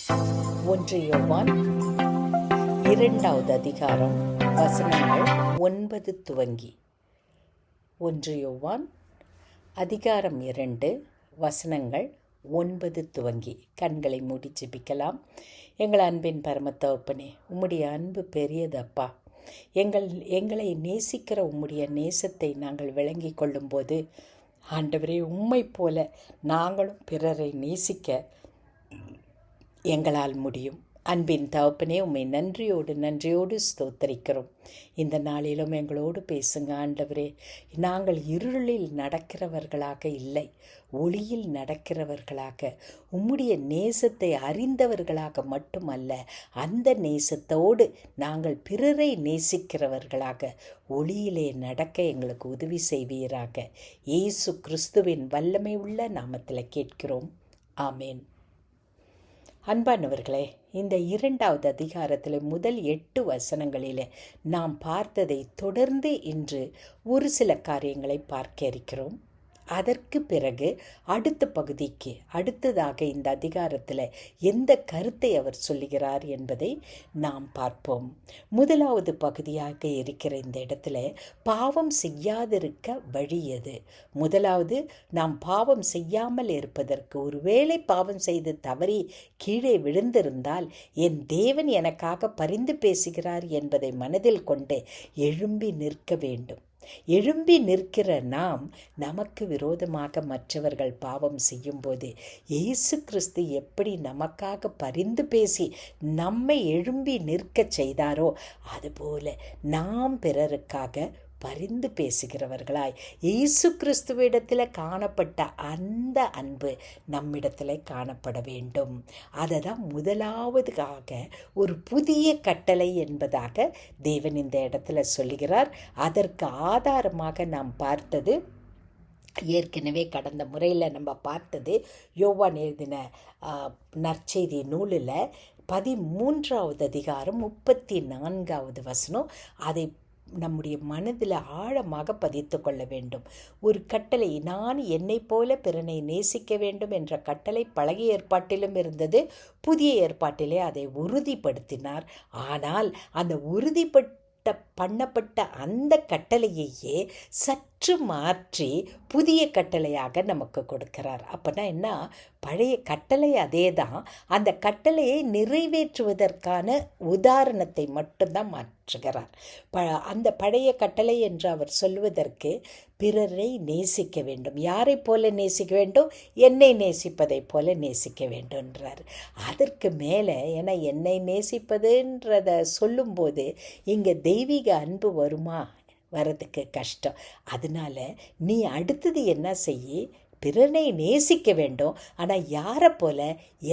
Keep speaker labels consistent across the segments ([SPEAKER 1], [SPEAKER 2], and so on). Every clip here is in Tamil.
[SPEAKER 1] ஒன்று யோவான் 2வது அதிகாரம் வசனங்கள் 9 துவங்கி. 1 யோவான் அதிகாரம் 2 வசனங்கள் 9 துவங்கி. கண்களை மூடி ஜெபிக்கலாம். எங்கள் அன்பின் பரமத்தகப்பனே, உம்முடைய அன்பு பெரியதப்பா. எங்களை நேசிக்கிற உம்முடைய நேசத்தை நாங்கள் விளங்கி கொள்ளும்போது, ஆண்டவரே, உம்மை போல நாங்களும் பிறரை நேசிக்க எங்களால் முடியும். அன்பின் தகப்பனே, உம்மை நன்றியோடு ஸ்தோத்தரிக்கிறோம். இந்த நாளிலும் எங்களோடு பேசுங்க ஆண்டவரே. நாங்கள் இருளில் நடக்கிறவர்களாக இல்லை, ஒளியில் நடக்கிறவர்களாக, உம்முடைய நேசத்தை அறிந்தவர்களாக மட்டுமல்ல, அந்த நேசத்தோடு நாங்கள் பிறரை நேசிக்கிறவர்களாக ஒளியிலே நடக்க எங்களுக்கு உதவி செய்வீராக. இயேசு கிறிஸ்துவின் வல்லமை உள்ள நாமத்தில் கேட்கிறோம். ஆமேன். அன்பானவர்களே, இந்த 2வது அதிகாரத்தில் முதல் 8 வசனங்களில் நாம் பார்த்ததை தொடர்ந்து இன்று ஒரு சில காரியங்களை பார்க்க இருக்கிறோம். அதற்கு பிறகு அடுத்த பகுதிக்கு அடுத்ததாக இந்த அதிகாரத்தில் எந்த கருத்தை அவர் சொல்லுகிறார் என்பதை நாம் பார்ப்போம். முதலாவது பகுதியாக இருக்கிற இந்த இடத்துல பாவம் செய்யாதிருக்க வழி எது? முதலாவது, நாம் பாவம் செய்யாமல் இருப்பதற்கு, ஒருவேளை பாவம் செய்து தவறி கீழே விழுந்திருந்தால் என் தேவன் எனக்காக பரிந்து பேசுகிறார் என்பதை மனதில் கொண்டு எழும்பி நிற்க வேண்டும். எழும்பி நிற்கிற நாம், நமக்கு விரோதமாக மற்றவர்கள் பாவம் செய்யும்போது இயேசு கிறிஸ்து எப்படி நமக்காக பரிந்து பேசி நம்மை எழும்பி நிற்க செய்தாரோ, அதுபோல நாம் பிறருக்காக பரிந்து பேசுகிறவர்களாய் இயேசு கிறிஸ்துவிடத்தில் காணப்பட்ட அந்த அன்பு நம்மிடத்தில் காணப்பட வேண்டும். அதை தான் முதலாவதுக்காக ஒரு புதிய கட்டளை என்பதாக தேவன் இந்த இடத்துல சொல்லுகிறார். அதற்கு ஆதாரமாக நாம் பார்த்தது, ஏற்கனவே கடந்த முறையில் நம்ம பார்த்தது, யோவான் எழுதின நற்செய்தி நூலில் 13வது அதிகாரம் 34வது வசனம். அதை நம்முடைய மனதில் ஆழமாக பதித்து கொள்ள வேண்டும். ஒரு கட்டளை, நான் என்னை போல பிறனை நேசிக்க வேண்டும் என்ற கட்டளை பழைய ஏற்பாட்டிலும் இருந்தது, புதிய ஏற்பாட்டிலே அதை உறுதிப்படுத்தினார். ஆனால் அந்த பண்ணப்பட்ட அந்த கட்டளையையே சற்று மாற்றி புதிய கட்டளையாக நமக்கு கொடுக்கிறார். அப்போனா என்ன? பழைய கட்டளை அதே தான், அந்த கட்டளையை நிறைவேற்றுவதற்கான உதாரணத்தை மட்டும்தான் மாற்றுகிறார். அந்த பழைய கட்டளை என்று அவர் சொல்வதற்கு, பிறரை நேசிக்க வேண்டும். யாரை போல நேசிக்க வேண்டும்? என்னை நேசிப்பதை போல நேசிக்க வேண்டும்ன்றார். அதற்கு மேலே, ஏன்னா என்னை நேசிப்பதுன்றதை சொல்லும்போது இங்கே தெய்வீக அன்பு வருமா? வரதுக்கு கஷ்டம். அதனால நீ அடுத்தது என்ன செய்யி? பிறனை நேசிக்க வேண்டும். ஆனால் யாரை போல?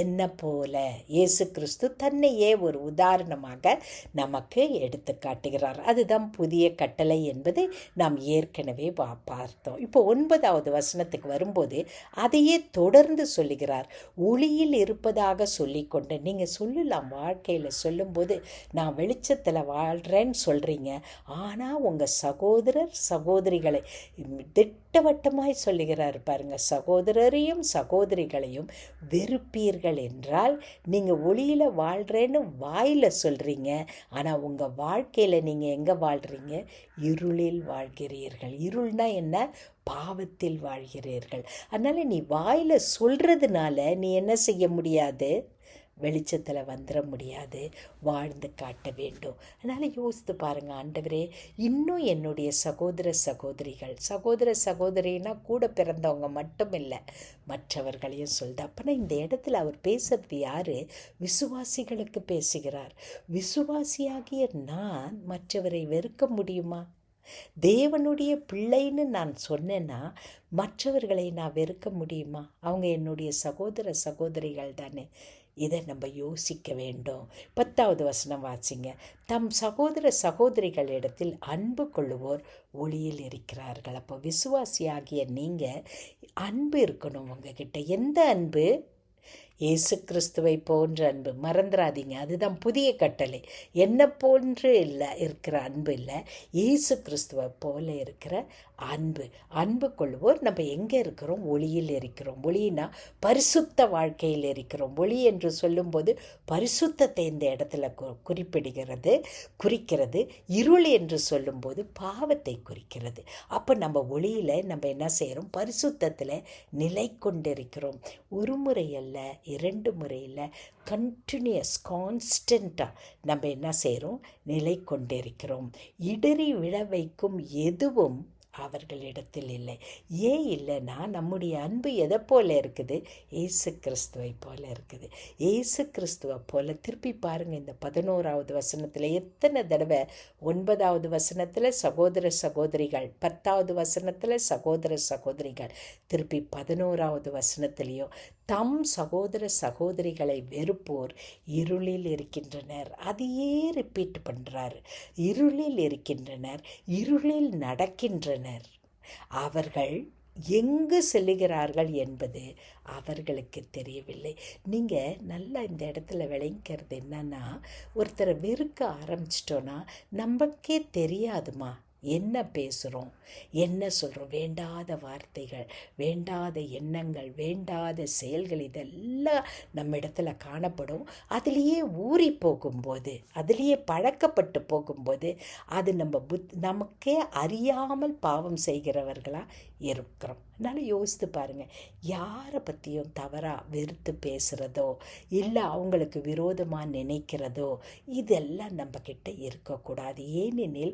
[SPEAKER 1] என்ன போல. இயேசு கிறிஸ்து தன்னையே ஒரு உதாரணமாக நமக்கு எடுத்து காட்டுகிறார். அதுதான் புதிய கட்டளை என்பதை நாம் ஏற்கனவே பார்த்தோம். இப்போ 9வது வசனத்துக்கு வரும்போது அதையே தொடர்ந்து சொல்லுகிறார். ஒளியில் இருப்பதாக சொல்லிக்கொண்டு, நீங்கள் சொல்லலாம், வாழ்க்கையில் சொல்லும்போது நான் வெளிச்சத்தில் வாழ்கிறேன்னு சொல்கிறீங்க, ஆனால் உங்கள் சகோதரர் சகோதரிகளை திட்டவட்டமாய் சொல்லுகிறார் பாருங்க. சகோதரரையும் சகோதரிகளையும் வெறுப்பீர்கள் என்றால், நீங்கள் ஒளியில் வாழ்கிறேன்னு வாயில் சொல்கிறீங்க, ஆனால் உங்கள் வாழ்க்கையில் நீங்கள் எங்கே வாழ்கிறீங்க? இருளில் வாழ்கிறீர்கள். இருள்னா என்ன? பாவத்தில் வாழ்கிறீர்கள். அதனால் நீ வாயில் சொல்கிறதுனால நீ என்ன செய்ய முடியாது? வெளிச்சத்தில் வந்துட முடியாது, வாழ்ந்து காட்ட வேண்டும். அதனால் யோசித்து பாருங்கள், ஆண்டவரே, இன்னும் என்னுடைய சகோதர சகோதரினா கூட பிறந்தவங்க மட்டும் இல்லை, மற்றவர்களையும் சொல்லுது. அப்போனா இந்த இடத்துல அவர் பேசுறது யார்? விசுவாசிகளுக்கு பேசுகிறார். விசுவாசியாகிய நான் மற்றவரை வெறுக்க முடியுமா? தேவனுடைய பிள்ளைன்னு நான் சொன்னேன்னா மற்றவர்களை நான் வெறுக்க முடியுமா? அவங்க என்னுடைய சகோதரிகள் தானே. இதை நம்ம யோசிக்க வேண்டும். 10வது வசனம் வாசிங்க. தம் சகோதரிகளிடத்தில் அன்பு கொள்ளுவோர் ஒளியில் இருக்கிறார்கள். அப்போ விசுவாசியாகிய நீங்கள் அன்பு இருக்கணும் உங்ககிட்ட. எந்த அன்பு? இயேசு கிறிஸ்துவை போன்ற அன்பு மறந்துடாதீங்க. அதுதான் புதிய கட்டளை. என்ன போன்று இல்லை இருக்கிற அன்பு இல்லை, இயேசு கிறிஸ்துவை போல இருக்கிற அன்பு. அன்பு கொள்வோர் நம்ம எங்கே இருக்கிறோம்? ஒளியில் இருக்கிறோம். ஒளினா பரிசுத்த வாழ்க்கையில் இருக்கிறோம். ஒளி என்று சொல்லும்போது பரிசுத்தத்தை இந்த இடத்துல குறிக்கிறது. இருள் என்று சொல்லும்போது பாவத்தை குறிக்கிறது. அப்போ நம்ம ஒளியில் நம்ம என்ன செய்கிறோம்? பரிசுத்தத்தில் நிலை கொண்டிருக்கிறோம். ஒரு முறை அல்ல, 2 முறை இல்லை, கண்டினியூஸ் கான்ஸ்டண்ட்டாக நம்ம என்ன செய்கிறோம்? நிலை கொண்டிருக்கிறோம். இடறி விழ வைக்கும் எதுவும் அவர்களிடத்தில் இல்லை. ஏன் இல்லைன்னா நம்முடைய அன்பு எதை போல இருக்குது? இயேசு கிறிஸ்துவை போல இருக்குது. இயேசு கிறிஸ்துவை போல திருப்பி பாருங்கள். இந்த 11வது வசனத்தில் எத்தனை தடவை, 9வது வசனத்தில் சகோதர சகோதரிகள், 10வது வசனத்தில் சகோதர சகோதரிகள், திருப்பி 11வது வசனத்திலையும் தம் சகோதர சகோதரிகளை வெறுப்போர் இருளில் இருக்கின்றனர். அதையே ரிப்பீட் பண்ணுறாரு. இருளில் இருக்கின்றனர், இருளில் நடக்கின்றனர். அவர்கள் எங்கு செல்லுகிறார்கள் என்பது அவர்களுக்கு தெரியவில்லை. நீங்கள் நல்லா இந்த இடத்துல விளங்கிக்கிறது என்னன்னா, ஒருத்தரை வெறுக்க ஆரம்பிச்சிட்டோன்னா நமக்கே தெரியாதுமா என்ன பேசுகிறோம், என்ன சொல்கிறோம். வேண்டாத வார்த்தைகள், வேண்டாத எண்ணங்கள், வேண்டாத செயல்கள், இதெல்லாம் நம்ம இடத்துல காணப்படும். அதுலேயே ஊறி போகும்போது, அதுலேயே பழக்கப்பட்டு போகும்போது அது நமக்கே அறியாமல் பாவம் செய்கிறவர்களாக இருக்கிறோம். அதனால் யோசித்து பாருங்கள். யாரை பற்றியும் தவறாக வெறுத்து பேசுகிறதோ இல்லை அவங்களுக்கு விரோதமாக நினைக்கிறதோ இதெல்லாம் நம்மக்கிட்ட இருக்கக்கூடாது. ஏனெனில்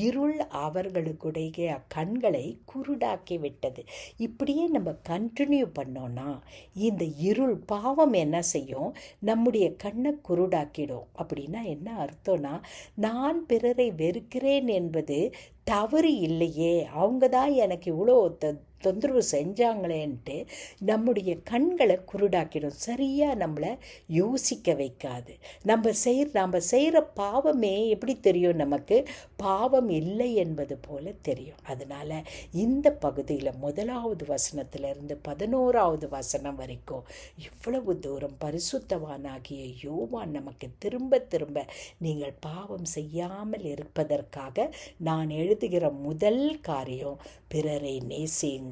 [SPEAKER 1] இருள் அவர்களுடைய கண்களை குருடாக்கி விட்டது. இப்படியே நம்ம கண்டினியூ பண்ணோன்னா இந்த இருள் பாவம் என்ன செய்யும்? நம்முடைய கண்ணை குருடாக்கிடும். அப்படின்னா என்ன அர்த்தம்னா, நான் பிறரை வெறுக்கிறேன் என்பது தவறு இல்லையே, அவங்க தான் எனக்கு இவ்வளோ தொந்தரவு செஞ்சாங்களேன்ட்டு நம்முடைய கண்களை குருடாக்கிடும். சரியாக நம்மளை யோசிக்க வைக்காது. நம்ம செய்கிற பாவமே எப்படி தெரியும்? நமக்கு பாவம் இல்லை என்பது போல தெரியும். அதனால் இந்த பகுதியில் 1வது வசனத்திலிருந்து 11வது வசனம் வரைக்கும் இவ்வளவு தூரம் பரிசுத்தவானாகிய யோவான் நமக்கு திரும்ப திரும்ப நீங்கள் பாவம் செய்யாமல் இருப்பதற்காக நான் எழுதுகிற முதல் காரியம், பிறரை நேசியுங்கள்.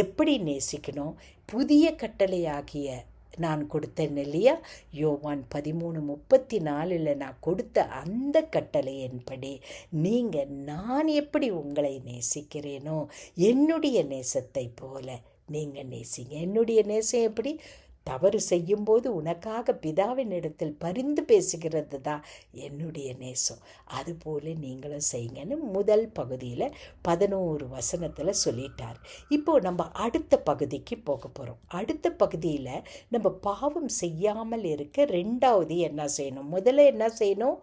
[SPEAKER 1] எப்படி நேசிக்கணும்? புதிய கட்டளையாகிய நான் கொடுத்தேன் இல்லையா, யோவான் 13:34 நான் கொடுத்த அந்த கட்டளையின்படி நீங்கள் நான் எப்படி உங்களை நேசிக்கிறேனோ என்னுடைய நேசத்தை போல நீங்கள் நேசிங்க. என்னுடைய நேசம் எப்படி? தவறு செய்யும்போது உனக்காக பிதாவின் இடத்தில் பரிந்து பேசுகிறது தான் என்னுடைய நேசம். அதுபோல் நீங்களும் செய்யுங்கன்னு முதல் பகுதியில் 11 வசனத்தில் சொல்லிட்டார். இப்போது நம்ம அடுத்த பகுதிக்கு போக போகிறோம். அடுத்த பகுதியில் நம்ம பாவம் செய்யாமல் இருக்க 2வது என்ன செய்யணும்? முதல்ல என்ன செய்யணும்?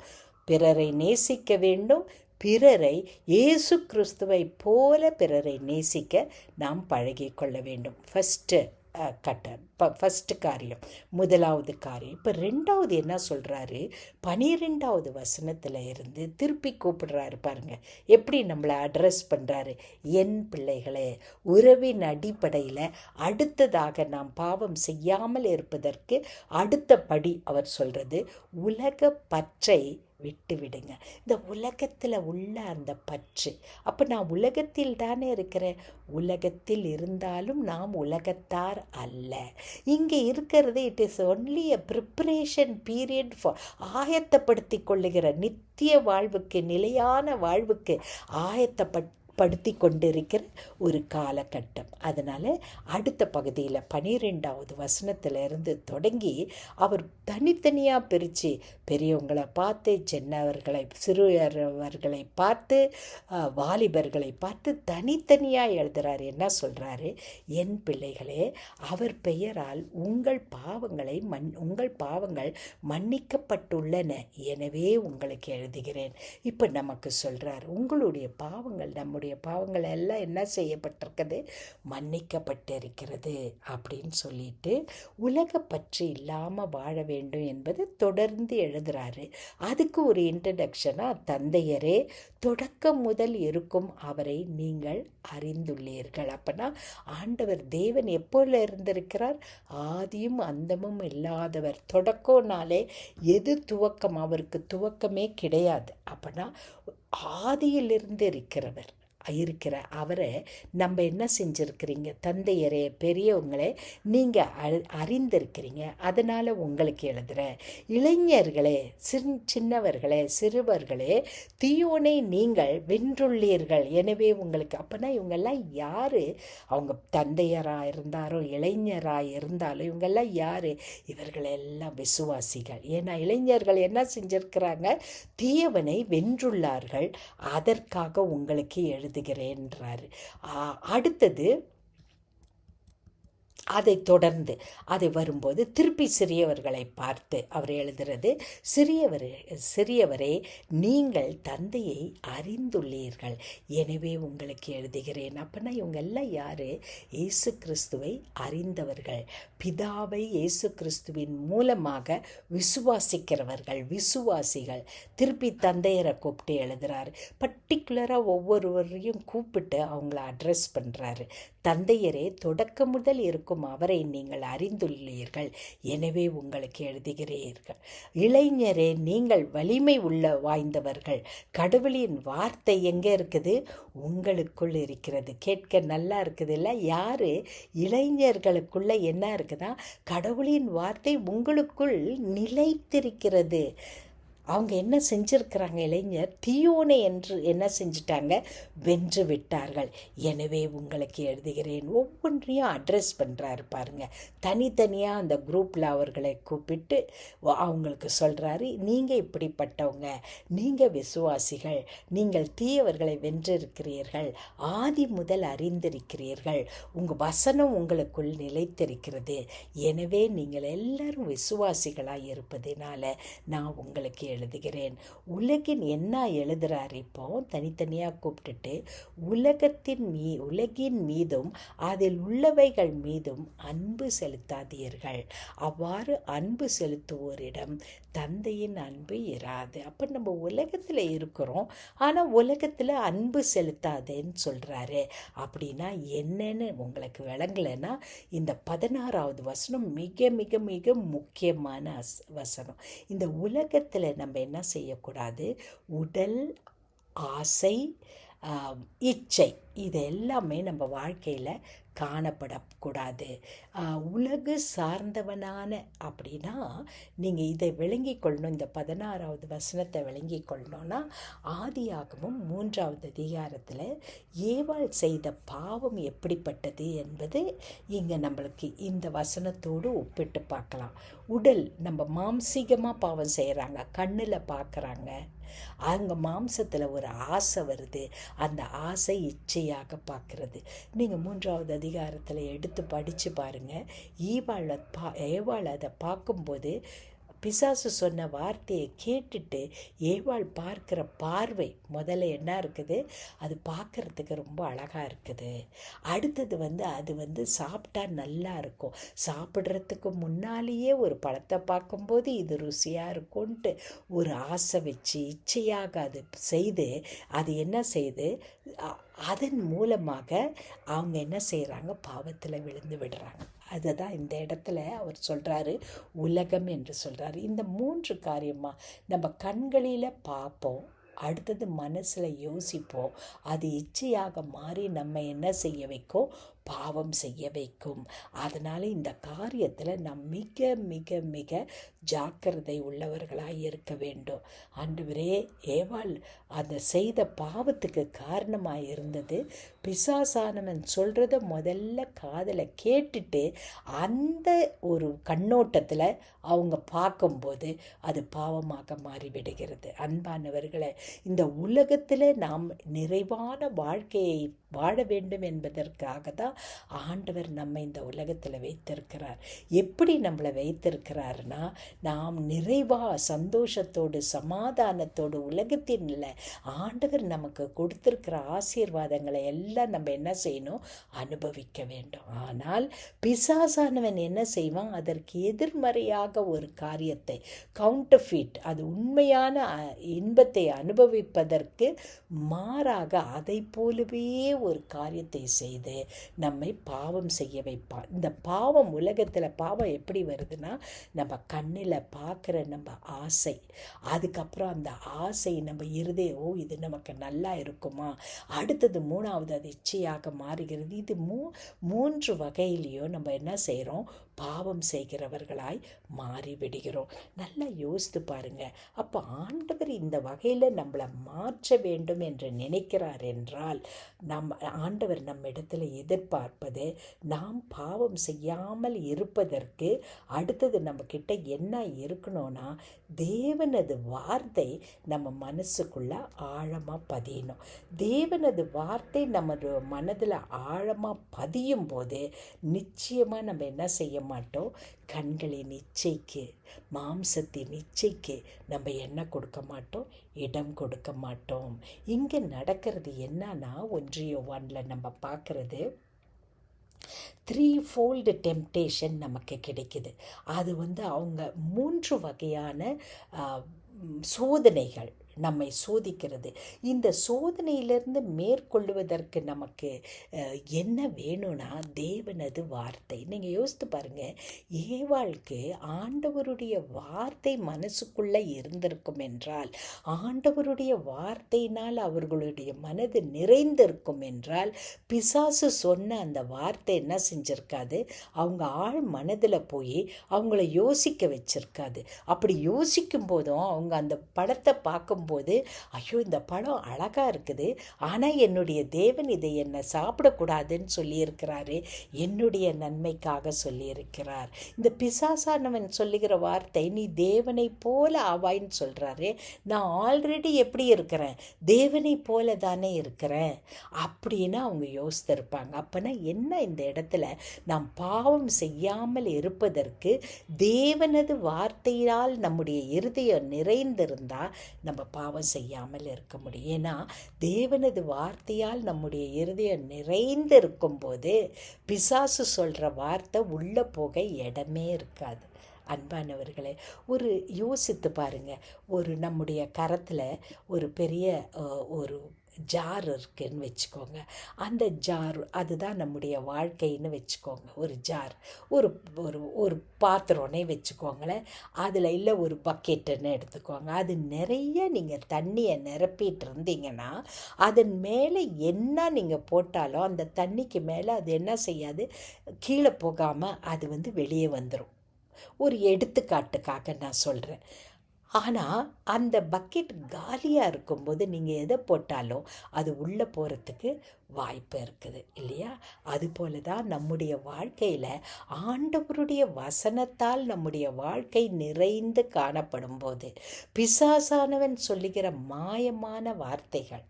[SPEAKER 1] பிறரை நேசிக்க வேண்டும். பிறரை இயேசு கிறிஸ்துவை போல பிறரை நேசிக்க நாம் பழகிக்கொள்ள வேண்டும். ஃபஸ்ட்டு காரியம், முதலாவது காரியம். இப்போ 2வது என்ன சொல்கிறாரு? 12வது வசனத்தில் இருந்து திருப்பி கூப்பிடுறாரு பாருங்க. எப்படி நம்மளை அட்ரஸ் பண்ணுறாரு? என் பிள்ளைகளே, உறவின் அடிப்படையில் அடுத்ததாக நாம் பாவம் செய்யாமல் இருப்பதற்கு அடுத்த படி அவர் சொல்கிறது, உலக பற்றை விட்டு விடுங்க. இந்த உலகத்தில் உள்ள அந்த பற்று. அப்போ நான் உலகத்தில் தானே இருக்கிறேன். உலகத்தில் இருந்தாலும் நாம் உலகத்தார் அல்ல. இங்கே இருக்கிறது it is only a preparation period for, ஆயத்தப்படுத்தி கொள்ளுகிற நித்திய வாழ்வுக்கு, நிலையான வாழ்வுக்கு படுத்தி கொண்டிருக்கிற ஒரு காலகட்டம். அதனால் அடுத்த பகுதியில் 12வது வசனத்திலிருந்து தொடங்கி அவர் தனித்தனியாக பிரித்து பெரியவங்களை பார்த்து, சிறுவர்களை பார்த்து, வாலிபர்களை பார்த்து தனித்தனியாக எழுதுகிறார். என்ன சொல்கிறாரு? என் பிள்ளைகளே, அவர் பெயரால் உங்கள் பாவங்கள் மன்னிக்கப்பட்டுள்ளன, எனவே உங்களுக்கு எழுதுகிறேன். இப்போ நமக்கு சொல்கிறார், உங்களுடைய பாவங்கள் நம்முடைய உன்னுடைய பாவங்கள் எல்லாம் என்ன செய்யப்பட்டிருக்குது, மன்னிக்கப்பட்டிருக்கிறது அப்படின்னு சொல்லிட்டு உலக பற்று இல்லாமல் வாழ வேண்டும் என்பது தொடர்ந்து எழுதுகிறாரு. அதுக்கு ஒரு இன்ட்ரடக்ஷனாக, தந்தையரே தொடக்கம் முதல் இருக்கும் அவரை நீங்கள் அறிந்துள்ளீர்கள். அப்போனா ஆண்டவர் தேவன் எப்போல இருந்திருக்கிறார்? ஆதியும் அந்தமும் இல்லாதவர். தொடக்கம்னாலே எது துவக்கம்? அவருக்கு துவக்கமே கிடையாது. அப்போனா ஆதியிலிருந்து இருக்கிறவர் அவரை நம்ம என்ன செஞ்சுருக்கிறீங்க? தந்தையரே, பெரியவங்களே, நீங்கள் அறிந்திருக்கிறீங்க. அதனால் உங்களுக்கு எழுதுகிறேன். இளைஞர்களே, சின்னவர்களே, சிறுவர்களே, தீயோனை நீங்கள் வென்றுள்ளீர்கள். எனவே உங்களுக்கு அப்போனா இவங்கெல்லாம் யார்? அவங்க தந்தையராக இருந்தாரோ இளைஞராக இருந்தாலும் இவங்கெல்லாம் யார்? இவர்களெல்லாம் விசுவாசிகள். ஏன்னா இளைஞர்கள் என்ன செஞ்சிருக்கிறாங்க? தீயவனை வென்றுள்ளார்கள். அதற்காக உங்களுக்கு எழுதுகிறேன்றாரு. அடுத்தது அதை தொடர்ந்து அதை வரும்போது திருப்பி சிறியவர்களை பார்த்து அவர் எழுதுறது, சிறியவரே நீங்கள் தந்தையை அறிந்துள்ளீர்கள், எனவே உங்களுக்கு எழுதுகிறேன். அப்போனா இவங்க எல்லாம் யார்? இயேசு கிறிஸ்துவை அறிந்தவர்கள், பிதாவை இயேசு கிறிஸ்துவின் மூலமாக விசுவாசிக்கிறவர்கள், விசுவாசிகள். திருப்பி தந்தையரை கூப்பிட்டு எழுதுகிறாரு. பர்டிகுலராக ஒவ்வொருவரையும் கூப்பிட்டு அவங்கள அட்ரஸ் பண்ணுறாரு. தந்தையரே தொடக்கம் முதல் இருக்கும் அவரை நீங்கள் அறிந்துள்ளீர்கள், எனவே உங்களுக்கு எழுதுகிறீர்கள். இளைஞரே நீங்கள் வலிமை வாய்ந்தவர்கள், கடவுளின் வார்த்தை எங்கே இருக்குது? உங்களுக்குள் இருக்கிறது. கேட்க நல்லா இருக்குது இல்லை? யார்? இளைஞர்களுக்குள்ள என்ன இருக்குதா? கடவுளின் வார்த்தை உங்களுக்குள் நிலைத்திருக்கிறது. அவங்க என்ன செஞ்சுருக்கிறாங்க? இளைஞர் தீயோனை என்று என்ன செஞ்சிட்டாங்க? வென்று விட்டார்கள். எனவே உங்களுக்கு எழுதுகிறேன். ஒவ்வொன்றையும் அட்ரஸ் பண்ணுறாரு பாருங்க. தனித்தனியாக அந்த குரூப்பில் அவர்களை கூப்பிட்டு அவங்களுக்கு சொல்கிறாரு, நீங்கள் இப்படிப்பட்டவங்க, நீங்கள் விசுவாசிகள், நீங்கள் தீயவர்களை வென்றிருக்கிறீர்கள், ஆதி முதல் அறிந்திருக்கிறீர்கள், உங்கள் வசனம் உங்களுக்குள் நிலைத்திருக்கிறது, எனவே நீங்கள் எல்லாரும் விசுவாசிகளாக இருப்பதினால நான் உங்களுக்கு எழுதுகிறேன். உலகின் என்ன எழுதுறாரு? இப்போ தனித்தனியாக கூப்பிட்டுட்டு உலகின் மீதும் அதில் உள்ளவைகள் மீதும் அன்பு செலுத்தாதீர்கள், அவ்வாறு அன்பு செலுத்துவோரிடம் தந்தையின் அன்பு இராது. அப்போ நம்ம உலகத்தில் இருக்கிறோம், ஆனால் உலகத்தில் அன்பு செலுத்தாதேன்னு சொல்கிறாரு. அப்படின்னா என்னன்னு உங்களுக்கு விளங்கலைன்னா இந்த 16வது வசனம் மிக மிக மிக முக்கியமான வசனம். இந்த உலகத்தில் நம்ம என்ன செய்யக்கூடாது? உடல் ஆசை, இச்சை, இது எல்லாமே நம்ம வாழ்க்கையில் காணப்படக்கூடாது. உலகு சார்ந்தவனான அப்படின்னா நீங்கள் இதை விளங்கி கொள்ளணும். இந்த 16வது வசனத்தை விளங்கி கொள்ளணும்னா ஆதியாகமம் 3வது அதிகாரத்தில் ஏவாள் செய்த பாவம் எப்படிப்பட்டது என்பது இங்கே நம்மளுக்கு இந்த வசனத்தோடு ஒப்பிட்டு பார்க்கலாம். உடல், நம்ம மாம்சீகமாக பாவம் செய்கிறாங்க, கண்ணில் பார்க்குறாங்க, அங்கே மாம்சத்தில் ஒரு ஆசை வருது, அந்த ஆசை இச்சையாக பார்க்குறது. நீங்கள் 3வது அதிகாரத்தில் எடுத்து படித்து பாருங்கள். ஏவாள் அதை பார்க்கும்போது பிசாசு சொன்ன வார்த்தையை கேட்டுட்டு ஏவாள் பார்க்குற பார்வை முதல்ல என்ன இருக்குது? அது பார்க்குறதுக்கு ரொம்ப அழகாக இருக்குது. அடுத்தது அது சாப்பிட்டா நல்லா இருக்கும். சாப்பிட்றதுக்கு முன்னாலேயே ஒரு பழத்தை பார்க்கும்போது இது ருசியாக இருக்கும்ன்ட்டு ஒரு ஆசை வச்சு இச்சையாக அது செய்து, அது என்ன செய்து அதன் மூலமாக அவங்க என்ன செய்கிறாங்க? பாவத்தில் விழுந்து விடுறாங்க. அதுதான் இந்த இடத்துல அவர் சொல்கிறாரு உலகம் என்று சொல்கிறாரு. இந்த 3 காரியமாக நம்ம கண்களில் பார்ப்போம், அடுத்தது மனசில் யோசிப்போம், அது இச்சையாக மாறி நம்ம என்ன செய்ய வைக்கும்? பாவம் செய்ய வைக்கும். அதனால் இந்த காரியத்தில் நாம் மிக மிக மிக ஜாக்கிரதை உள்ளவர்களாக இருக்க வேண்டும். ஆண்டவரே, ஏவாள் அந்த செய்த பாவத்துக்கு காரணமாக இருந்தது பிசாசானவன் சொல்கிறத முதல்ல காதில் கேட்டுட்டு அந்த ஒரு கண்ணோட்டத்தில் அவங்க பார்க்கும்போது அது பாவமாக மாறிவிடுகிறது. அன்பானவர்களை, இந்த உலகத்தில் நாம் நிறைவான வாழ்க்கையை வாழ வேண்டும் என்பதற்காக தான் ஆண்டவர் நம்ம இந்த உலகத்தில் வைத்திருக்கிறார். எப்படி நம்மளை வைத்திருக்கிறாருன்னா, நாம் நிறைவாக சந்தோஷத்தோடு சமாதானத்தோடு உலகத்தின்ல ஆண்டவர் நமக்கு கொடுத்திருக்கிற ஆசீர்வாதங்களை எல்லாம் நம்ம என்ன செய்யணும்? அனுபவிக்க வேண்டும். ஆனால் பிசாசானவன் என்ன செய்வான்? அதற்கு எதிர்மறையாக ஒரு காரியத்தை, கவுண்டர்ஃபீட், அது உண்மையான இன்பத்தை அனுபவிப்பதற்கு மாறாக அதை போலவே ஒரு காரியத்தை செய்து நம்மை பாவம் செய்ய வைப்பான். இந்த பாவம், உலகத்தில் பாவம் எப்படி வருதுன்னா, நம்ம கண்ணில் பார்க்குற நம்ம ஆசை, அதுக்கப்புறம் அந்த ஆசை நம்ம ஓ இது நமக்கு நல்லா இருக்குமா, அடுத்தது மூணாவது அது இச்சையாக மாறுகிறது. இது மூன்று வகையிலையும் நம்ம என்ன செய்கிறோம்? பாவம் செய்கிறவர்களாய் மாறிவிடுகிறோம். நல்லா யோசித்து பாருங்க. அப்போ ஆண்டவர் இந்த வகையில் நம்மளை மாற்ற வேண்டும் என்று நினைக்கிறார் என்றால், ஆண்டவர் நம்ம இடத்துல எதிர்பார்ப்பது நாம் பாவம் செய்யாமல் இருப்பதற்கு அடுத்தது நம்ம கிட்ட என்ன இருக்கணும்னா, தேவனது வார்த்தை நம்ம மனசுக்குள்ள ஆழமாக பதியணும். தேவனது வார்த்தை நம்ம மனதில் ஆழமாக பதியும் போது நிச்சயமாக நம்ம என்ன செய்ய மாட்டோம்? கண்களின் இச்சைக்கு, மாம்சத்தின் இச்சைக்கு நம்ம என்ன கொடுக்க மாட்டோம்? இடம் கொடுக்க மாட்டோம். இங்கே நடக்கிறது என்னன்னா, 1 John நம்ம பார்க்குறது 3-fold டெம்டேஷன் நமக்கு கிடைக்குது. அது அவங்க 3 வகையான சோதனைகள் நம்மை சோதிக்கிறது. இந்த சோதனையிலிருந்து மேற்கொள்வதற்கு நமக்கு என்ன வேணும்னா, தேவனது வார்த்தை. நீங்கள் யோசித்து பாருங்கள், ஏவாளுக்கு ஆண்டவருடைய வார்த்தை மனசுக்குள்ளே இருந்திருக்கும் என்றால், ஆண்டவருடைய வார்த்தையினால் அவர்களுடைய மனது நிறைந்திருக்கும் என்றால், பிசாசு சொன்ன அந்த வார்த்தை என்ன செஞ்சிருக்காது? அவங்க ஆழ் மனதில் போய் அவங்கள யோசிக்க வச்சிருக்காது. அப்படி யோசிக்கும் போதும் அவங்க அந்த படத்தை பார்க்கும் போது, ஐயோ இந்த பழம் அழகா இருக்குது, ஆனால் என்னுடைய தேவன் இதை என்னை சாப்பிடக்கூடாதுன்னு சொல்லியிருக்கிறாரு, என்னுடைய நன்மைக்காக சொல்லியிருக்கிறார். இந்த பிசாசானவன் சொல்லுகிற வார்த்தை, நீ தேவனை போல ஆவாயின்னு சொல்கிறாரு. நான் ஆல்ரெடி எப்படி இருக்கிறேன்? தேவனை போல தானே இருக்கிறேன் அப்படின்னு அவங்க யோசித்திருப்பாங்க. அப்போனா என்ன, இந்த இடத்துல நாம் பாவம் செய்யாமல் இருப்பதற்கு தேவனது வார்த்தையால் நம்முடைய இருதயம் நிறைந்திருந்தால் நம்ம பாவம் செய்யாமல் இருக்க முடியும். ஏன்னா தேவனது வார்த்தையால் நம்முடைய இருதயம் நிறைந்து இருக்கும்போது பிசாசு சொல்கிற வார்த்தை உள்ளே போக இடமே இருக்காது. அன்பானவர்களே, ஒரு யோசித்து பாருங்க. நம்முடைய கரத்தில் ஒரு பெரிய ஒரு ஜார் இருக்குன்னு வச்சுக்கோங்க. அந்த ஜார் அதுதான் நம்முடைய வாழ்க்கைன்னு வச்சுக்கோங்க. ஒரு ஜார், ஒரு ஒரு ஒரு பாத்திரம்னே வச்சுக்கோங்களேன். அதில் இல்லை ஒரு பக்கெட்டுன்னு எடுத்துக்கோங்க. அது நிறைய நீங்கள் தண்ணியை நிரப்பிட்டு இருந்தீங்கன்னா, அதன் மேலே என்ன நீங்கள் போட்டாலும் அந்த தண்ணிக்கு மேலே அது என்ன செய்யாது? கீழே போகாமல் அது வெளியே வந்துடும். ஒரு எடுத்துக்காட்டுக்காக நான் சொல்கிறேன். ஆனால் அந்த பக்கெட் காலியாக இருக்கும்போது நீங்கள் எதை போட்டாலும் அது உள்ளே போகிறதுக்கு வாய்ப்பு இருக்குது இல்லையா? அதுபோல தான் நம்முடைய வாழ்க்கையில் ஆண்டவருடைய வசனத்தால் நம்முடைய வாழ்க்கை நிறைந்து காணப்படும் போது பிசாசானவன் சொல்லுகிற மாயமான வார்த்தைகள்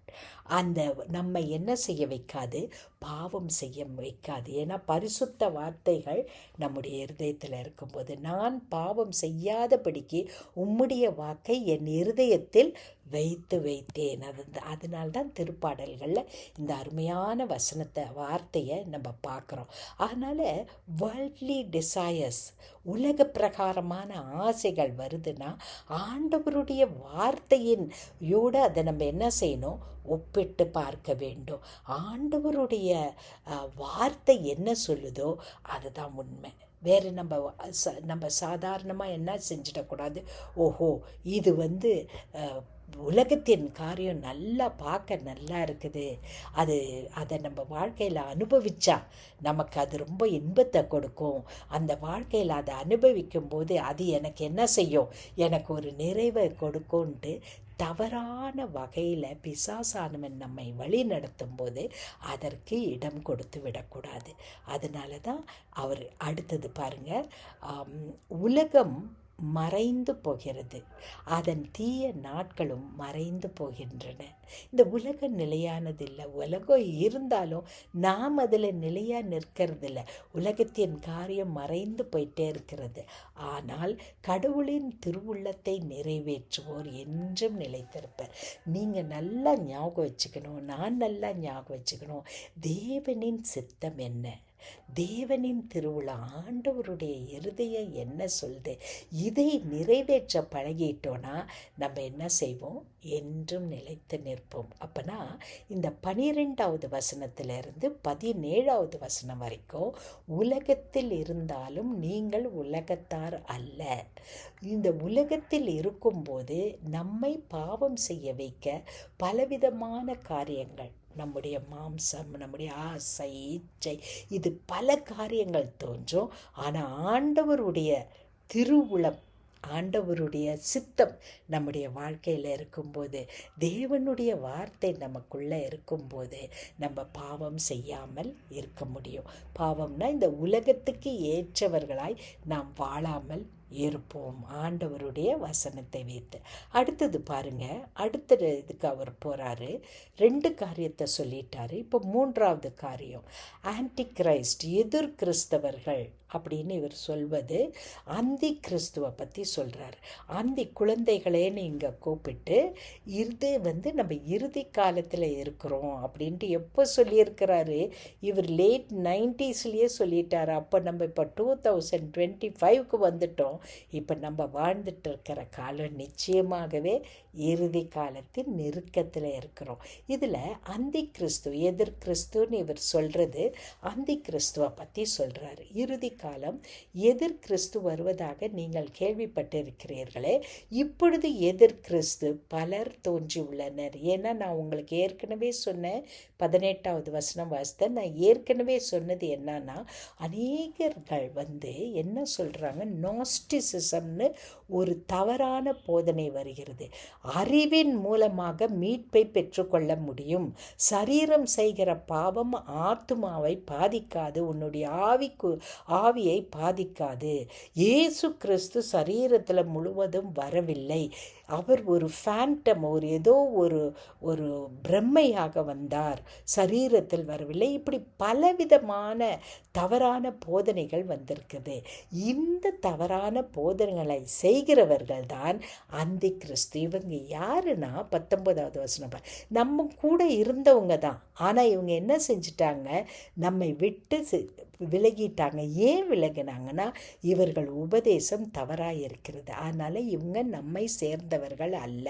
[SPEAKER 1] அந்த நம்ம என்ன செய்ய வைக்காது? பாவம் செய்ய வைக்காது. ஏன்னா பரிசுத்த வார்த்தைகள் நம்முடைய இருதயத்தில் இருக்கும்போது, நான் பாவம் செய்யாதபடிக்கு உம்முடைய வாக்கை என் இருதயத்தில் வைத்து வைத்தேன். அதனால்தான் திருப்பாடல்களில் இந்த அருமையான வார்த்தையை நம்ம பார்க்குறோம். அதனால் வேர்ல்ட்லி டிசையர்ஸ், உலக பிரகாரமான ஆசைகள் வருதுன்னா ஆண்டவருடைய வார்த்தையின் அதை நம்ம என்ன செய்யணும்? ஒப்பிட்டு பார்க்க வேண்டும். ஆண்டவருடைய வார்த்தை என்ன சொல்லுதோ அதுதான் உண்மை. வேறு நம்ம சாதாரணமாக என்ன செஞ்சிடக்கூடாது? ஓஹோ இது உலகத்தின் காரியம் நல்லா பார்க்க நல்லா இருக்குது, அதை நம்ம வாழ்க்கையில் அனுபவித்தா நமக்கு அது ரொம்ப இன்பத்தை கொடுக்கும், அந்த வாழ்க்கையில் அதை அனுபவிக்கும் போது அது எனக்கு என்ன செய்யும்? எனக்கு ஒரு நிறைவை கொடுக்கும்ன்ட்டு தவறான வகையில் பிசாசானவன் நம்மை வழி நடத்தும் போது அதற்கு இடம் கொடுத்து விடக்கூடாது. அதனால தான் அவர் அடுத்தது பாருங்கள், உலகம் மறைந்து போகிறது, அதன் தீய நாட்களும் மறைந்து போகின்றன. இந்த உலகம் நிலையானது இல்லை. உலகம் இருந்தாலும் நாம் அதில் நிலையாக நிற்கிறதில்ல. உலகத்தின் காரியம் மறைந்து போயிட்டே இருக்கிறது. ஆனால் கடவுளின் திருவுள்ளத்தை நிறைவேற்றுவோர் என்றும் நிலைத்திருப்பர். நீங்கள் நல்லா ஞாபகம் வச்சுக்கணும், நான் நல்லா ஞாபகம் வச்சுக்கணும், தேவனின் சித்தம் என்ன, தேவனின் திருவிழா, ஆண்டவருடைய இருதயம் என்ன சொல்லுது, இதை நிறைவேற்ற பழகிட்டோன்னா நம்ம என்ன செய்வோம், என்றும் நிலைத்து நிற்போம். அப்போனா இந்த 12வது வசனத்திலிருந்து 17வது வசனம் வரைக்கும், உலகத்தில் இருந்தாலும் நீங்கள் உலகத்தார் அல்ல. இந்த உலகத்தில் இருக்கும்போது நம்மை பாவம் செய்ய வைக்க பலவிதமான காரியங்கள், நம்முடைய மாம்சம், நம்முடைய ஆசை, இச்சை, இது பல காரியங்கள் தோன்றும். ஆனால் ஆண்டவருடைய திருவுளம், ஆண்டவருடைய சித்தம் நம்முடைய வாழ்க்கையில் இருக்கும்போது, தேவனுடைய வார்த்தை நமக்குள்ளே இருக்கும்போது நம்ம பாவம் செய்யாமல் இருக்க முடியும். பாவம்னா இந்த உலகத்துக்கு ஏற்றவர்களாய் நாம் வாழாமல் இருப்போம், ஆண்டவருடைய வசனத்தை வைத்து. அடுத்தது பாருங்க, அடுத்த இதுக்கு அவர் போகிறாரு. 2 காரியத்தை சொல்லிட்டாரு. இப்போ 3வது காரியம், ஆன்டி கிரைஸ்ட், எதிர் கிறிஸ்தவர்கள் அப்படின்னு இவர் சொல்வது அந்தி கிறிஸ்துவை பற்றி சொல்கிறார். அந்தி குழந்தைகளேன்னு இங்கே கூப்பிட்டு, இது நம்ம இறுதி காலத்தில் இருக்கிறோம் அப்படின்ட்டு எப்போ சொல்லியிருக்கிறாரு, இவர் லேட் 90ஸ்லேயே சொல்லிட்டார். அப்போ நம்ம இப்போ 2025க்கு வந்துட்டோம். இப்போ நம்ம வாழ்ந்துட்டு இருக்கிற காலம் நிச்சயமாகவே இறுதி காலத்தின் நெருக்கத்தில் இருக்கிறோம். இதில் அந்தி கிறிஸ்து, எதிர் கிறிஸ்துன்னு இவர் சொல்கிறது அந்தி கிறிஸ்துவை பற்றி சொல்கிறாரு. இறுதி காலம் எதிர் கிறிஸ்து வருவதாக நீங்கள் கேள்விப்பட்டிருக்கிறீர்களே, இப்பொழுது எதிர் கிறிஸ்து பலர் தோன்றியுள்ளனர். ஏன்னா நான் உங்களுக்கு ஏற்கனவே சொன்னேன், 18வது வசனம் வாசித்தேன். நான் ஏற்கனவே சொன்னது என்னன்னா, அநேகர்கள் என்ன சொல்கிறாங்க, நாஸ்டிசிசம்னு ஒரு தவறான போதனை வருகிறது. அறிவின் மூலமாக மீட்பை பெற்றுக்கொள்ள முடியும், சரீரம் செய்கிற பாவம் ஆத்துமாவை பாதிக்காது, உன்னுடைய ஆவியை பாதிக்காது, இயேசு கிறிஸ்து சரீரத்தில் முழுவதும் வரவில்லை, அவர் ஒரு ஃபேண்டம், ஏதோ ஒரு பிரம்மையாக வந்தார், சரீரத்தில் வரவில்லை. இப்படி பலவிதமான தவறான போதனைகள் வந்திருக்குது. இந்த தவறான போதனைகளை செய்கிறவர்கள் தான் அந்தி கிறிஸ்து. இவங்க யாருன்னா, 19வது வசனம், நம்ம கூட இருந்தவங்க தான். ஆனால் இவங்க என்ன செஞ்சிட்டாங்க, நம்மை விட்டு விலகிட்டாங்க. ஏன் விலகினாங்கன்னா, இவர்கள் உபதேசம் தவறாக இருக்கிறது. அதனால் இவங்க நம்மை சேர்ந்தவர்கள் அல்ல.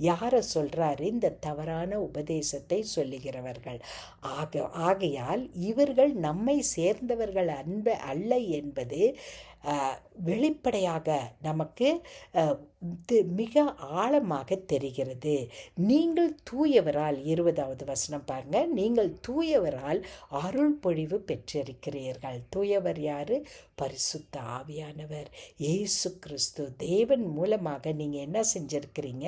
[SPEAKER 1] யாரை சொல்கிறாரு, இந்த தவறான உபதேசத்தை சொல்லுகிறவர்கள். ஆகையால் இவர்கள் நம்மை சேர்ந்தவர்கள் அல்ல என்பது வெளிப்படையாக நமக்கு மிக ஆழமாக தெரிகிறது. நீங்கள் தூயவரால், 20வது வசனம் பாருங்க, நீங்கள் தூயவரால் அருள் பொழிவு பெற்றிருக்கிறீர்கள். தூயவர் யாரு? பரிசுத்த ஆவியானவர், இயேசு கிறிஸ்து. தேவன் மூலமாக நீங்கள் என்ன செஞ்சிருக்கிறீங்க,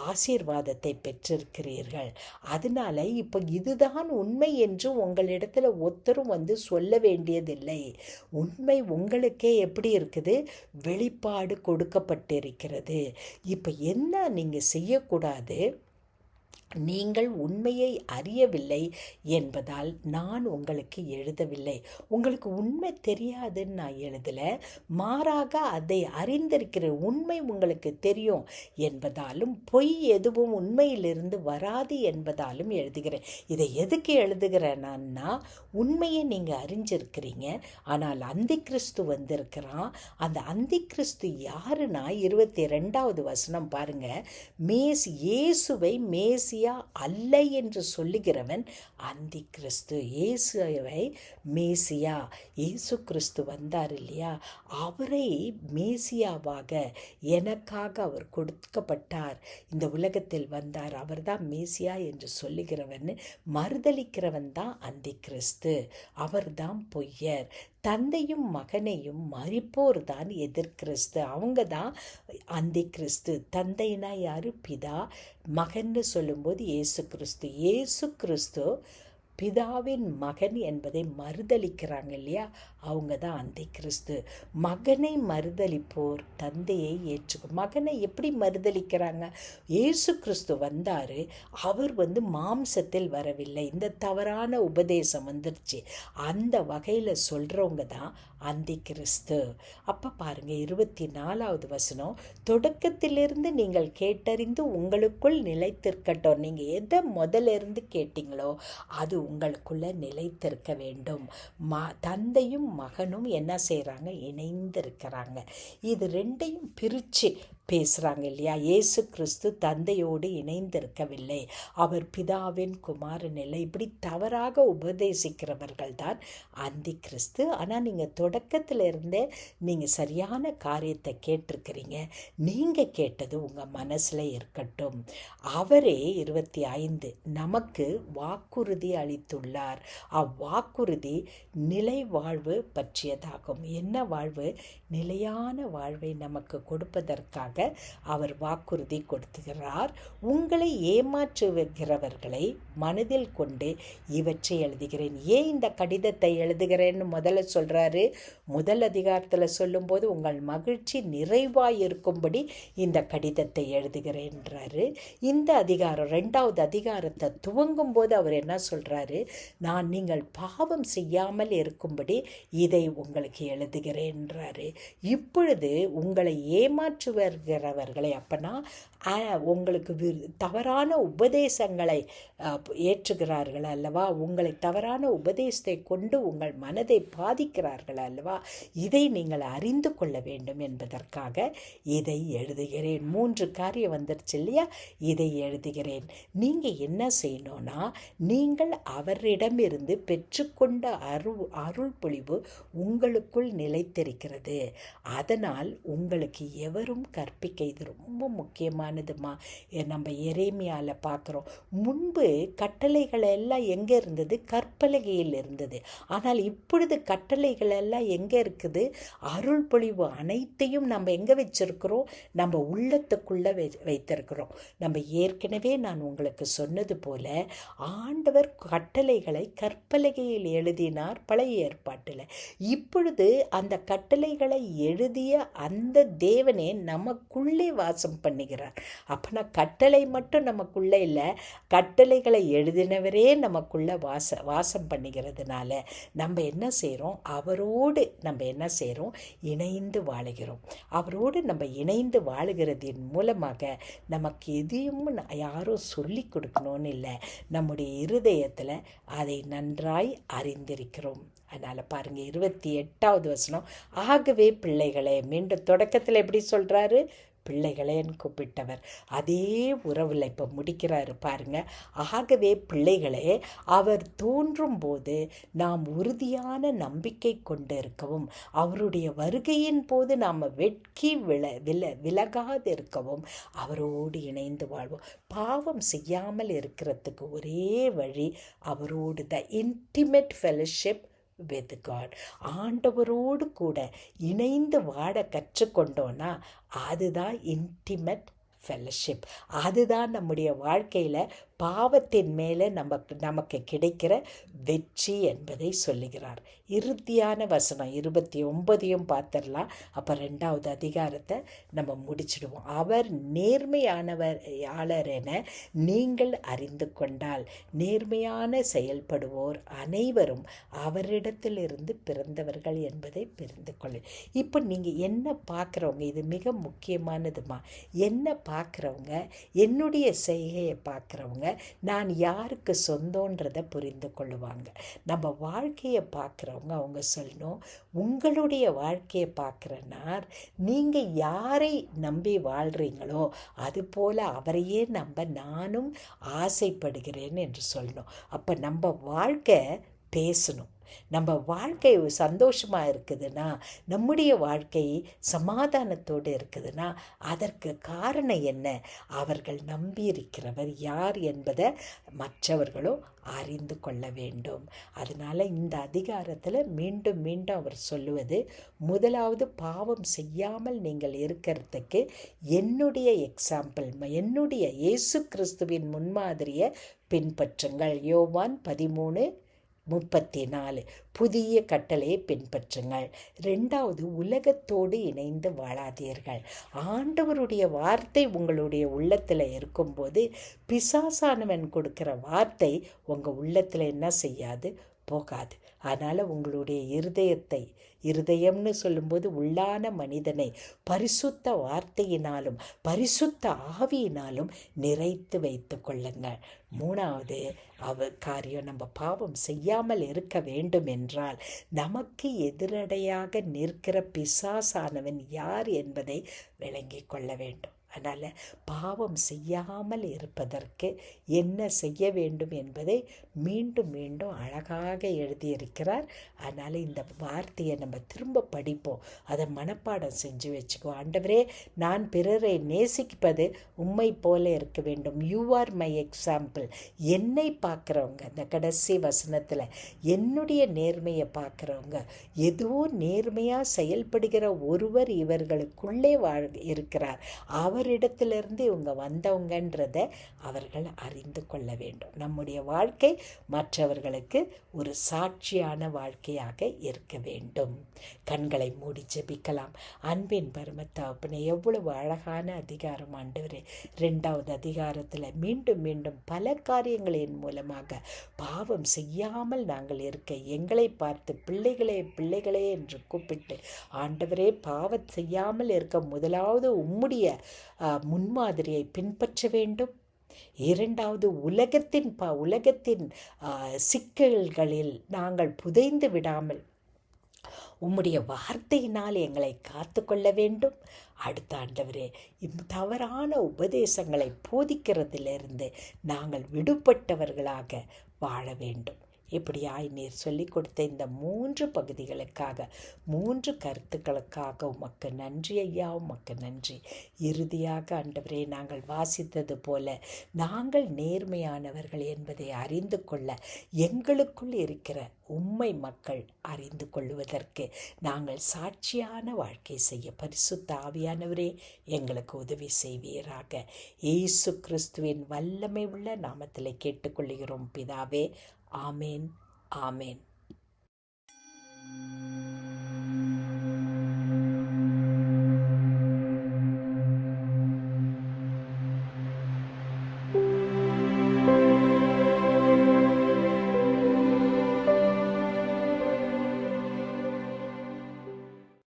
[SPEAKER 1] ஆசீர்வாதத்தை பெற்றிருக்கிறீர்கள். அதனால இப்போ இதுதான் உண்மை என்று உங்களிடத்துல ஒருத்தரும் சொல்ல வேண்டியதில்லை. உண்மை உங்களுக்கே எப்படி இருக்குது, வெளிப்பாடு கொடுக்கப்பட்டிருக்கிறது. இப்போ என்ன நீங்கள் செய்யக்கூடாது, நீங்கள் உண்மையை அறியவில்லை என்பதால் நான் உங்களுக்கு எழுதவில்லை. உங்களுக்கு உண்மை தெரியாதுன்னு நான் எழுதலை, மாறாக அதை அறிந்திருக்கிற உண்மை உங்களுக்கு தெரியும் என்பதாலும், பொய் எதுவும் உண்மையிலிருந்து வராது என்பதாலும் எழுதுகிறேன். இதை எதுக்கு எழுதுகிறேன்னா, உண்மையை நீங்கள் அறிஞ்சிருக்கிறீங்க. ஆனால் அந்தி கிறிஸ்து வந்திருக்கிறான். அந்த அந்தி கிறிஸ்து யாருன்னா, 22வது வசனம் பாருங்க, இயேசுவை மேசியா அல்ல என்று சொல்லுகிறவன் அந்தி கிறிஸ்து. இயேசுவை மேசியா, இயேசு கிறிஸ்து வந்தார் இல்லையா, அவரை மேசியாவாக எனக்காக அவர் கொடுக்கப்பட்டார், இந்த உலகத்தில் வந்தார், அவர்தான் மேசியா என்று சொல்லுகிறவன் மறுதலிக்கிறவன் தான் அந்தி கிறிஸ்து. அவர்தான் பொய்யர். தந்தையும் மகனையும் மறிப்போர் தான் எதிர்கிறிஸ்து. அவங்க தான் அந்தி கிறிஸ்து. தந்தைனா யாரு? பிதா. மகன்னு சொல்லும்போது இயேசு கிறிஸ்து. இயேசு கிறிஸ்து பிதாவின் மகன் என்பதை மறுதலிக்கிறாங்க இல்லையா, அவங்க தான் அந்தி கிறிஸ்து. மகனை மறுதலிப்போர் தந்தையை மகனை எப்படி மறுதலிக்கிறாங்க? இயேசு கிறிஸ்து வந்தார், அவர் மாம்சத்தில் வரவில்லை. இந்த தவறான உபதேசம் வந்துருச்சு. அந்த வகையில் சொல்கிறவங்க தான் அந்தி கிறிஸ்து. அப்போ பாருங்கள் 24வது வசனம், தொடக்கத்திலிருந்து நீங்கள் கேட்டறிந்து உங்களுக்குள் நிலைத்திருக்கட்டும். நீங்கள் எதை முதல்ல இருந்து கேட்டீங்களோ அது உங்களுக்குள்ள நிலைத்திருக்க வேண்டும். தந்தையும் மகனும் என்ன செய்கிறாங்க? இணைந்திருக்கிறாங்க. இது ரெண்டையும் பிரித்து பேசுகிறாங்க இல்லையா? இயேசு கிறிஸ்து தந்தையோடு இணைந்திருக்கவில்லை, அவர் பிதாவின் குமாரன் இல்லை. இப்படி தவறாக உபதேசிக்கிறவர்கள் தான் அந்தி கிறிஸ்து. ஆனால் நீங்கள் தொடக்கத்தில் இருந்தே நீங்கள் சரியான காரியத்தை கேட்டிருக்கிறீங்க. நீங்கள் கேட்டது உங்கள் மனசில் இருக்கட்டும். அவரே 25 நமக்கு வாக்குறுதி அளித்துள்ளார். அவ்வாக்குறுதி நிலை வாழ்வு பற்றியதாகும். என்ன வாழ்வு? நிலையான வாழ்வை நமக்கு கொடுப்பதற்காக அவர் வாக்குறுதி கொடுத்துகிறார். உங்களை ஏமாற்றுகிறவர்களை மனதில் கொண்டு இவற்றை எழுதுகிறேன். ஏன் இந்த கடிதத்தை எழுதுகிறேன்னு முதல்ல சொல்றாரு. முதல் அதிகாரத்தில் சொல்லும்போது உங்கள் மகிழ்ச்சி நிறைவாய் இருக்கும்படி இந்த கடிதத்தை எழுதுகிறேன்றாரு. இந்த அதிகாரம் 2வது அதிகாரத்தை துவங்கும் போது அவர் என்ன சொல்றாரு? நீங்கள் பாவம் செய்யாமல் இருக்கும்படி இதை உங்களுக்கு எழுதுகிறேன்றாரு. இப்பொழுது உங்களை ஏமாற்றுகிறவர்களை, அப்பனா உங்களுக்கு தவறான உபதேசங்களை ஏற்றுகிறார்கள் அல்லவா? உங்களை தவறான உபதேசத்தை கொண்டு உங்கள் மனதை பாதிக்கிறார்கள் அல்லவா? இதை நீங்கள் அறிந்து கொள்ள வேண்டும் என்பதற்காக இதை எழுதுகிறேன். 3 காரியம் வந்துருச்சு இல்லையா? இதை எழுதுகிறேன். நீங்கள் என்ன செய்யணும்னா, நீங்கள் அவரிடமிருந்து பெற்றுக்கொண்ட அருள் பொழிவு உங்களுக்குள் நிலைத்திருக்கிறது. அதனால் உங்களுக்கு எவரும் கற்பிக்க, இது ரொம்ப முக்கியமானதுமா. நம்ம எரேமியாவில் பார்க்குறோம். முன்பு கட்டளைகள் எல்லாம் எங்கே இருந்தது? கற்பலகையில் இருந்தது. ஆனால் இப்பொழுது கட்டளைகள் எல்லாம் எங்கே இருக்குது? அருள் பொழிவு அனைத்தையும் நம்ம எங்கே வச்சிருக்கிறோம்? நம்ம உள்ளத்துக்குள்ளே வைத்திருக்கிறோம். நம்ம ஏற்கனவே நான் உங்களுக்கு சொன்னது போல ஆண்டவர் கட்டளைகளை கற்பலகையில் எழுதினார் பழைய ஏற்பாட்டில். இப்பொழுது அந்த கட்டளைகளை எழுதிய அந்த தேவனே நமக்குள்ளே வாசம் பண்ணுகிறார். அப்போனா கட்டளை மட்டும் நமக்குள்ளே இல்லை, கட்டளைகளை எழுதினவரே நமக்குள்ள வாசம் பண்ணுகிறதுனால நம்ம என்ன செய்கிறோம்? அவரோடு நம்ம என்ன செய்கிறோம்? இணைந்து வாழுகிறோம். அவரோடு நம்ம இணைந்து வாழுகிறதின் மூலமாக நமக்கு எதையும் யாரும் சொல்லி கொடுக்கணும்னு இல்லை, நம்முடைய இருதயத்தில் அதை நன்றாய் அறிந்திருக்கிறோம். அதனால் பாருங்கள் 28வது வசனம், ஆகவே பிள்ளைகளே, மீண்டும் தொடக்கத்தில் எப்படி சொல்கிறாரு? பிள்ளைகளேன்னு கூப்பிட்டவர் அதே உறவில் இப்போ முடிக்கிறாரு பாருங்க. ஆகவே பிள்ளைகளே, அவர் தோன்றும் போது நாம் உறுதியான நம்பிக்கை கொண்டு இருக்கவும், அவருடைய வருகையின் போது நாம் வெட்கி விலகாது இருக்கவும் அவரோடு இணைந்து வாழ்வோம். பாவம் செய்யாமல் இருக்கிறதுக்கு ஒரே வழி அவரோடு த இன்டிமேட் ஃபெலோஷிப் வித் காட். ஆண்டவரோடு கூட இணைந்து வாழ கற்றுக்கொண்டோன்னா அதுதான் இன்டிமேட் ஃபெலோஷிப். அதுதான் நம்முடைய வாழ்க்கையில் பாவத்தின் மேலே நமக்கு கிடைக்கிற வெற்றி என்பதை சொல்லுகிறார். இறுதியான வசனம் 29 பார்த்துடலாம். அப்போ 2வது அதிகாரத்தை நம்ம முடிச்சிடுவோம். அவர் நேர்மையானவர் என நீங்கள் அறிந்து கொண்டால் நேர்மையான செயல்படுவோர் அனைவரும் அவரிடத்திலிருந்து பிறந்தவர்கள் என்பதை புரிந்து கொள்ள. இப்போ நீங்கள் என்ன பார்க்குறவங்க, இது மிக முக்கியமானதுமா, என்ன பார்க்குறவங்க, என்னுடைய செய்கையை பார்க்குறவங்க நான் யாருக்கு சொந்தன்றதை புரிந்து கொள்ளுவாங்க. நம்ம வாழ்க்கையை பார்க்குறவங்க அவங்க சொல்லணும், உங்களுடைய வாழ்க்கையை பார்க்குறனார் நீங்கள் யாரை நம்பி வாழ்கிறீங்களோ அதுபோல் அவரையே நானும் ஆசைப்படுகிறேன் என்று சொல்லணும். அப்போ நம்ம வாழ்க்கை பேசணும். நம்ம வாழ்க்கை சந்தோஷமாக இருக்குதுன்னா, நம்முடைய வாழ்க்கை சமாதானத்தோடு இருக்குதுன்னா அதற்கு காரணம் என்ன? அவர்கள் நம்பியிருக்கிறவர் யார் என்பதை மற்றவர்களும் அறிந்து கொள்ள வேண்டும். அதனால் இந்த அதிகாரத்தில் மீண்டும் மீண்டும் அவர் சொல்லுவது, முதலாவது பாவம் செய்யாமல் நீங்கள் இருக்கிறதுக்கு என்னுடைய எக்ஸாம்பிள், என்னுடைய இயேசு கிறிஸ்துவின் முன்மாதிரியை பின்பற்றுங்கள். யோவான் 13 34 புதிய கட்டளையை பின்பற்றுங்கள். 2வது, உலகத்தோடு இணைந்து வாழாதீர்கள். ஆண்டவருடைய வார்த்தை உங்களுடைய உள்ளத்தில் இருக்கும்போது பிசாசானவன் கொடுக்கிற வார்த்தை உங்கள் உள்ளத்தில் என்ன செய்யாது? போகாது. அதனால் உங்களுடைய இருதயம்னு சொல்லும்போது உள்ளான மனிதனை பரிசுத்த வார்த்தையினாலும் பரிசுத்த ஆவியினாலும் நிறைத்து வைத்து கொள்ளுங்கள். 3வது காரியம், நம்ம பாவம் செய்யாமல் இருக்க வேண்டும் என்றால் நமக்கு எதிரடையாக நிற்கிற பிசாசானவன் யார் என்பதை விளங்கிக் கொள்ள வேண்டும். அதனால் பாவம் செய்யாமல் இருப்பதற்கு என்ன செய்ய வேண்டும் என்பதை மீண்டும் மீண்டும் அழகாக எழுதியிருக்கிறார். அதனால் இந்த வார்த்தையை நம்ம திரும்ப படிப்போம், அதை மனப்பாடம் செஞ்சு வச்சுக்கோ. ஆண்டவரே, நான் பிறரை நேசிப்பது உம்மை போல இருக்க வேண்டும். You are my example. என்னை பார்க்குறவங்க, இந்த கடைசி வசனத்தில் என்னுடைய நேர்மையை பார்க்குறவங்க, ஏதோ நேர்மையாக செயல்படுகிற ஒருவர் இவர்களுக்குள்ளே இருக்கிறார், அவரிடத்திலிருந்து இவங்க வந்தவங்கன்றதை அவர்கள் அறிந்து கொள்ள வேண்டும். நம்முடைய வாழ்க்கை மற்றவர்களுக்கு ஒரு சாட்சியான வாழ்க்கையாக இருக்க வேண்டும். கண்களை மூடி ஜெபிக்கலாம். அன்பின் பரமத்தகப்பனே, எவ்வளவு அழகான அதிகாரம் ஆண்டவரே. 2வது அதிகாரத்தில் மீண்டும் மீண்டும் பல காரியங்களின் மூலமாக பாவம் செய்யாமல் நாங்கள் இருக்க எங்களை பார்த்து பிள்ளைகளே என்று கூப்பிட்டு, ஆண்டவரே, பாவம் செய்யாமல் இருக்க முதலாவது உம்முடைய முன்மாதிரியை பின்பற்ற வேண்டும். 2வது, உலகத்தின் சிக்கல்களில் நாங்கள் புதைந்து விடாமல் உம்முடைய வார்த்தையினால் எங்களை காத்து கொள்ள வேண்டும். அடுத்த ஆண்டவரே, தவறான உபதேசங்களை போதிக்கிறதிலிருந்து நாங்கள் விடுபட்டவர்களாக வாழ வேண்டும். இப்படியாய் நீர் சொல்லிக் கொடுத்த இந்த 3 பகுதிகளுக்காக, 3 கருத்துக்களுக்காக உமக்கு நன்றி ஐயா, உமக்கு நன்றி. இறுதியாக ஆண்டவரே, நாங்கள் வாசித்தது போல நாங்கள் நேர்மையானவர்கள் என்பதை அறிந்து கொள்ள எங்களுக்குள் இருக்கிற உம்மை மக்கள் அறிந்து கொள்வதற்கு நாங்கள் சாட்சியான வாழ்க்கை செய்ய பரிசுத்த ஆவியானவரே எங்களுக்கு உதவி செய்வீராக. இயேசு கிறிஸ்துவின் வல்லமை உள்ள நாமத்தில் கேட்டுக்கொள்கிறோம் பிதாவே. ஆமேன், ஆமேன்.